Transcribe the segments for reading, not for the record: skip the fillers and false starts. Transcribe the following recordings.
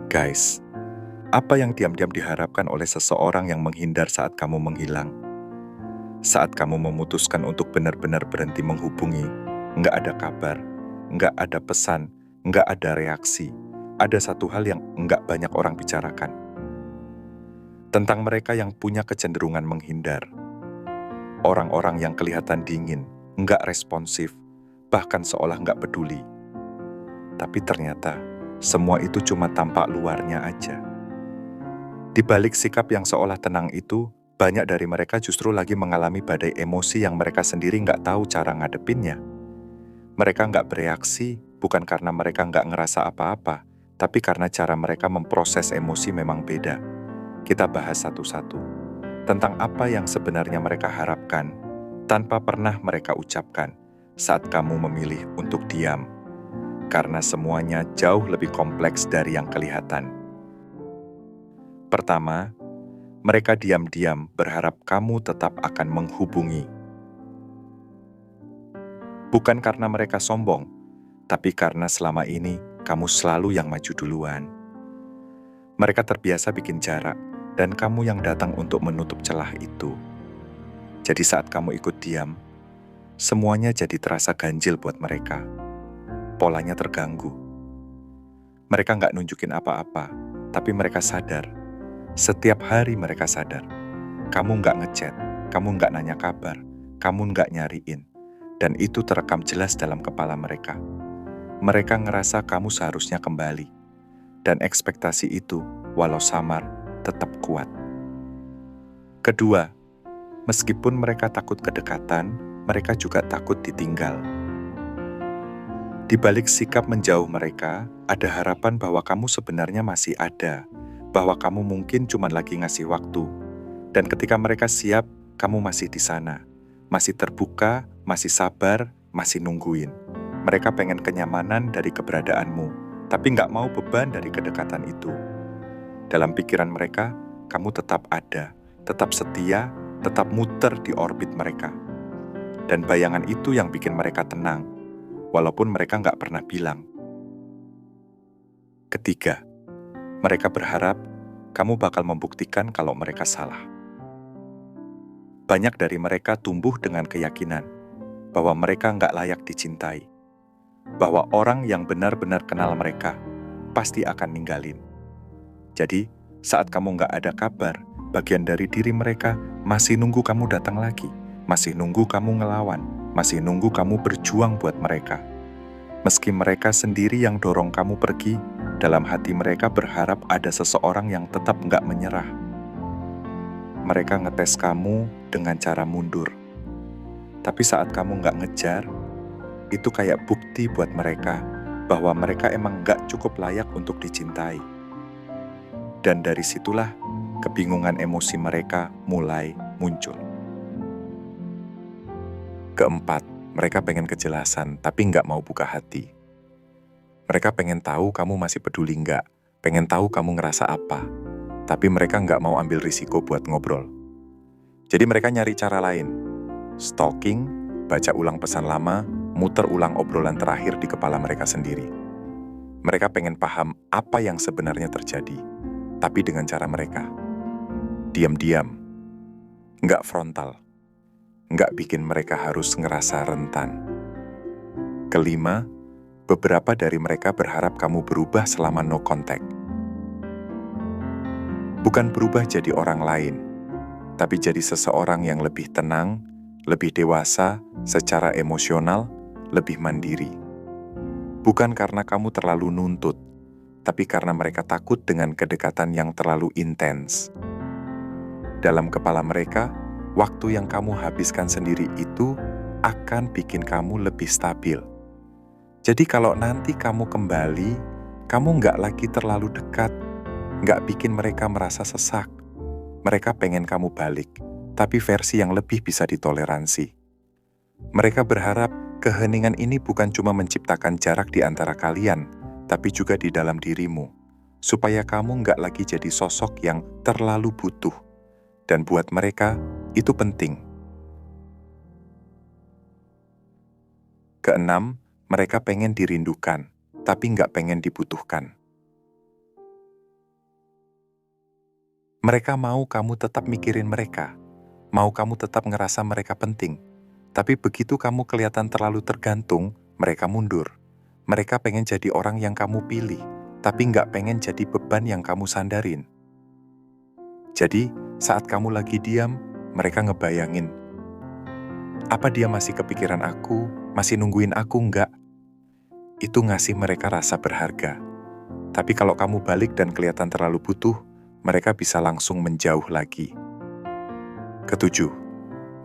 Guys, apa yang diam-diam diharapkan oleh seseorang yang menghindar saat kamu menghilang? Saat kamu memutuskan untuk benar-benar berhenti menghubungi, nggak ada kabar, nggak ada pesan, nggak ada reaksi. Ada satu hal yang nggak banyak orang bicarakan. Tentang mereka yang punya kecenderungan menghindar. Orang-orang yang kelihatan dingin, nggak responsif, bahkan seolah nggak peduli. Tapi ternyata, semua itu cuma tampak luarnya aja. Di balik sikap yang seolah tenang itu, banyak dari mereka justru lagi mengalami badai emosi yang mereka sendiri nggak tahu cara ngadepinnya. Mereka nggak bereaksi, bukan karena mereka nggak ngerasa apa-apa, tapi karena cara mereka memproses emosi memang beda. Kita bahas satu-satu, tentang apa yang sebenarnya mereka harapkan, tanpa pernah mereka ucapkan, saat kamu memilih untuk diam. Karena semuanya jauh lebih kompleks dari yang kelihatan. Pertama, mereka diam-diam berharap kamu tetap akan menghubungi. Bukan karena mereka sombong, tapi karena selama ini kamu selalu yang maju duluan. Mereka terbiasa bikin jarak, dan kamu yang datang untuk menutup celah itu. Jadi saat kamu ikut diam, semuanya jadi terasa ganjil buat mereka. Polanya terganggu. Mereka nggak nunjukin apa-apa, tapi mereka sadar. Setiap hari mereka sadar. Kamu nggak ngechat, kamu nggak nanya kabar, kamu nggak nyariin. Dan itu terekam jelas dalam kepala mereka. Mereka ngerasa kamu seharusnya kembali. Dan ekspektasi itu, walau samar, tetap kuat. Kedua, meskipun mereka takut kedekatan, mereka juga takut ditinggal. Di balik sikap menjauh mereka, ada harapan bahwa kamu sebenarnya masih ada, bahwa kamu mungkin cuma lagi ngasih waktu. Dan ketika mereka siap, kamu masih di sana, masih terbuka, masih sabar, masih nungguin. Mereka pengen kenyamanan dari keberadaanmu, tapi nggak mau beban dari kedekatan itu. Dalam pikiran mereka, kamu tetap ada, tetap setia, tetap muter di orbit mereka. Dan bayangan itu yang bikin mereka tenang, walaupun mereka nggak pernah bilang. Ketiga, mereka berharap kamu bakal membuktikan kalau mereka salah. Banyak dari mereka tumbuh dengan keyakinan bahwa mereka nggak layak dicintai, bahwa orang yang benar-benar kenal mereka pasti akan ninggalin. Jadi, saat kamu nggak ada kabar, bagian dari diri mereka masih nunggu kamu datang lagi, masih nunggu kamu ngelawan, masih nunggu kamu berjuang buat mereka. Meski mereka sendiri yang dorong kamu pergi, dalam hati mereka berharap ada seseorang yang tetap nggak menyerah. Mereka ngetes kamu dengan cara mundur. Tapi saat kamu nggak ngejar, itu kayak bukti buat mereka bahwa mereka emang nggak cukup layak untuk dicintai. Dan dari situlah kebingungan emosi mereka mulai muncul. Keempat, mereka pengen kejelasan tapi nggak mau buka hati. Mereka pengen tahu kamu masih peduli nggak, pengen tahu kamu ngerasa apa, tapi mereka nggak mau ambil risiko buat ngobrol. Jadi mereka nyari cara lain, stalking, baca ulang pesan lama, muter ulang obrolan terakhir di kepala mereka sendiri. Mereka pengen paham apa yang sebenarnya terjadi, tapi dengan cara mereka. Diam-diam, nggak frontal, nggak bikin mereka harus ngerasa rentan. Kelima, beberapa dari mereka berharap kamu berubah selama no contact. Bukan berubah jadi orang lain, tapi jadi seseorang yang lebih tenang, lebih dewasa, secara emosional, lebih mandiri. Bukan karena kamu terlalu nuntut, tapi karena mereka takut dengan kedekatan yang terlalu intens. Dalam kepala mereka, waktu yang kamu habiskan sendiri itu akan bikin kamu lebih stabil. Jadi kalau nanti kamu kembali, kamu nggak lagi terlalu dekat, nggak bikin mereka merasa sesak. Mereka pengen kamu balik, tapi versi yang lebih bisa ditoleransi. Mereka berharap keheningan ini bukan cuma menciptakan jarak di antara kalian, tapi juga di dalam dirimu, supaya kamu nggak lagi jadi sosok yang terlalu butuh. Dan buat mereka, itu penting. Keenam, mereka pengen dirindukan, tapi nggak pengen dibutuhkan. Mereka mau kamu tetap mikirin mereka, mau kamu tetap ngerasa mereka penting. Tapi begitu kamu kelihatan terlalu tergantung, mereka mundur. Mereka pengen jadi orang yang kamu pilih, tapi nggak pengen jadi beban yang kamu sandarin. Jadi, saat kamu lagi diam, mereka ngebayangin, apa dia masih kepikiran aku, masih nungguin aku nggak? Itu ngasih mereka rasa berharga. Tapi kalau kamu balik dan kelihatan terlalu butuh, mereka bisa langsung menjauh lagi. Ketujuh,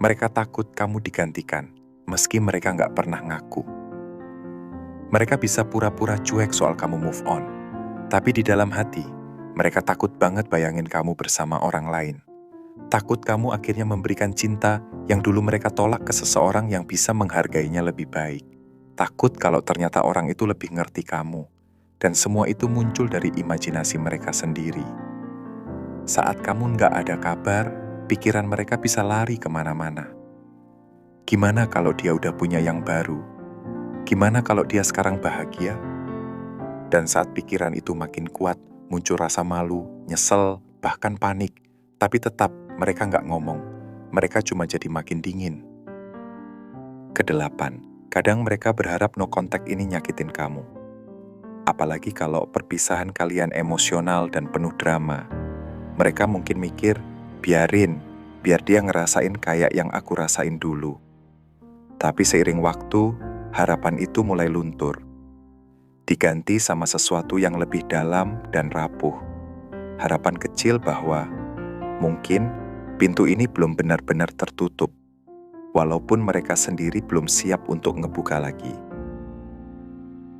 mereka takut kamu digantikan, meski mereka nggak pernah ngaku. Mereka bisa pura-pura cuek soal kamu move on, tapi di dalam hati, mereka takut banget bayangin kamu bersama orang lain. Takut kamu akhirnya memberikan cinta yang dulu mereka tolak ke seseorang yang bisa menghargainya lebih baik. Takut kalau ternyata orang itu lebih ngerti kamu, dan semua itu muncul dari imajinasi mereka sendiri. Saat kamu nggak ada kabar, pikiran mereka bisa lari kemana-mana. Gimana kalau dia udah punya yang baru? Gimana kalau dia sekarang bahagia? Dan saat pikiran itu makin kuat, muncul rasa malu, nyesel, bahkan panik. Tapi tetap mereka nggak ngomong. Mereka cuma jadi makin dingin. Kedelapan, kadang mereka berharap no contact ini nyakitin kamu. Apalagi kalau perpisahan kalian emosional dan penuh drama. Mereka mungkin mikir, biar dia ngerasain kayak yang aku rasain dulu. Tapi seiring waktu, harapan itu mulai luntur. Diganti sama sesuatu yang lebih dalam dan rapuh. Harapan kecil bahwa mungkin pintu ini belum benar-benar tertutup, walaupun mereka sendiri belum siap untuk ngebuka lagi.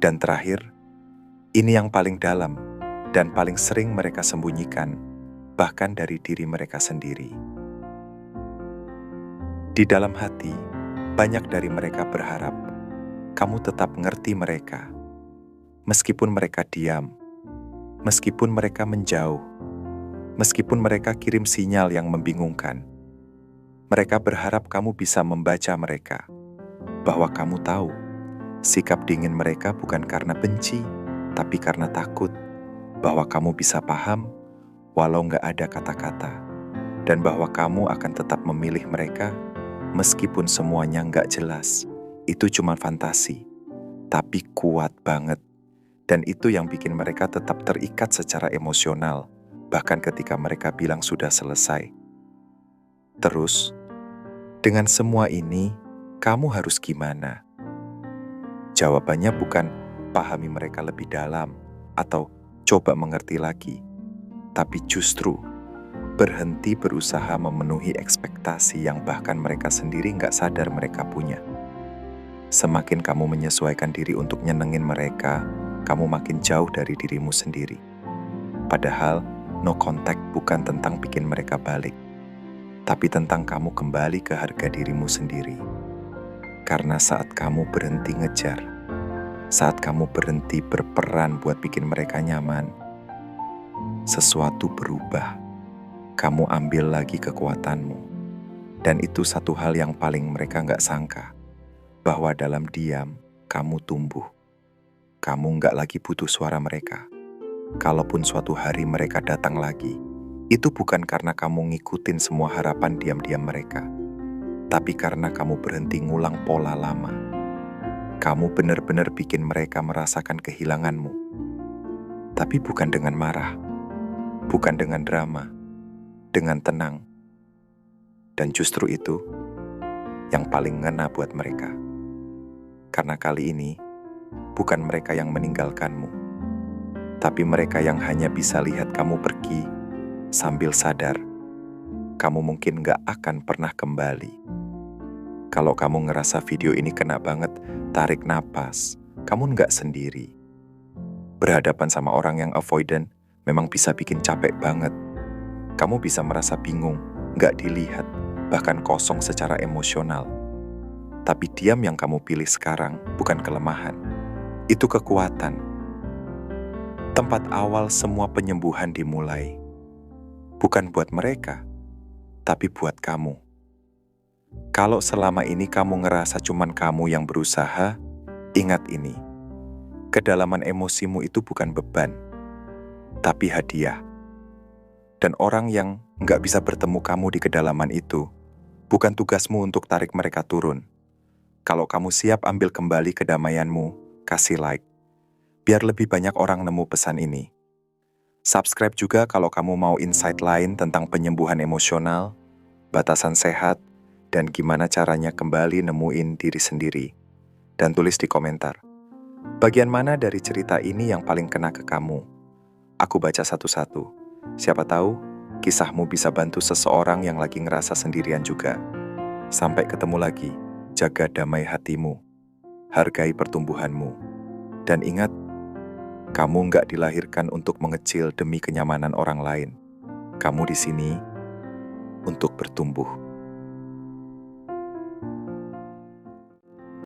Dan terakhir, ini yang paling dalam dan paling sering mereka sembunyikan, bahkan dari diri mereka sendiri. Di dalam hati, banyak dari mereka berharap kamu tetap ngerti mereka. Meskipun mereka diam, meskipun mereka menjauh, meskipun mereka kirim sinyal yang membingungkan, mereka berharap kamu bisa membaca mereka, bahwa kamu tahu sikap dingin mereka bukan karena benci, tapi karena takut, bahwa kamu bisa paham walau nggak ada kata-kata, dan bahwa kamu akan tetap memilih mereka meskipun semuanya nggak jelas. Itu cuma fantasi, tapi kuat banget. Dan itu yang bikin mereka tetap terikat secara emosional, bahkan ketika mereka bilang sudah selesai. Terus, dengan semua ini, kamu harus gimana? Jawabannya bukan pahami mereka lebih dalam atau coba mengerti lagi, tapi justru berhenti berusaha memenuhi ekspektasi yang bahkan mereka sendiri nggak sadar mereka punya. Semakin kamu menyesuaikan diri untuk nyenengin mereka, kamu makin jauh dari dirimu sendiri. Padahal, no contact bukan tentang bikin mereka balik, tapi tentang kamu kembali ke harga dirimu sendiri. Karena saat kamu berhenti ngejar, saat kamu berhenti berperan buat bikin mereka nyaman, sesuatu berubah. Kamu ambil lagi kekuatanmu. Dan itu satu hal yang paling mereka nggak sangka, bahwa dalam diam, kamu tumbuh. Kamu nggak lagi butuh suara mereka. Kalaupun suatu hari mereka datang lagi, itu bukan karena kamu ngikutin semua harapan diam-diam mereka, tapi karena kamu berhenti ngulang pola lama. Kamu benar-benar bikin mereka merasakan kehilanganmu. Tapi bukan dengan marah, bukan dengan drama, dengan tenang. Dan justru itu yang paling ngena buat mereka. Karena kali ini, bukan mereka yang meninggalkanmu, tapi mereka yang hanya bisa lihat kamu pergi sambil sadar kamu mungkin gak akan pernah kembali. Kalau kamu ngerasa video ini kena banget, tarik napas, kamu gak sendiri. Berhadapan sama orang yang avoidant memang bisa bikin capek banget. Kamu bisa merasa bingung, gak dilihat, bahkan kosong secara emosional. Tapi diam yang kamu pilih sekarang bukan kelemahan. Itu kekuatan. Tempat awal semua penyembuhan dimulai. Bukan buat mereka, tapi buat kamu. Kalau selama ini kamu ngerasa cuman kamu yang berusaha, ingat ini. Kedalaman emosimu itu bukan beban, tapi hadiah. Dan orang yang nggak bisa bertemu kamu di kedalaman itu, bukan tugasmu untuk tarik mereka turun. Kalau kamu siap ambil kembali kedamaianmu, kasih like. Biar lebih banyak orang nemu pesan ini. Subscribe juga kalau kamu mau insight lain tentang penyembuhan emosional, batasan sehat, dan gimana caranya kembali nemuin diri sendiri. Dan tulis di komentar, bagian mana dari cerita ini yang paling kena ke kamu? Aku baca satu-satu. Siapa tahu, kisahmu bisa bantu seseorang yang lagi ngerasa sendirian juga. Sampai ketemu lagi, jaga damai hatimu, hargai pertumbuhanmu, dan ingat, kamu nggak dilahirkan untuk mengecil demi kenyamanan orang lain. Kamu di sini untuk bertumbuh.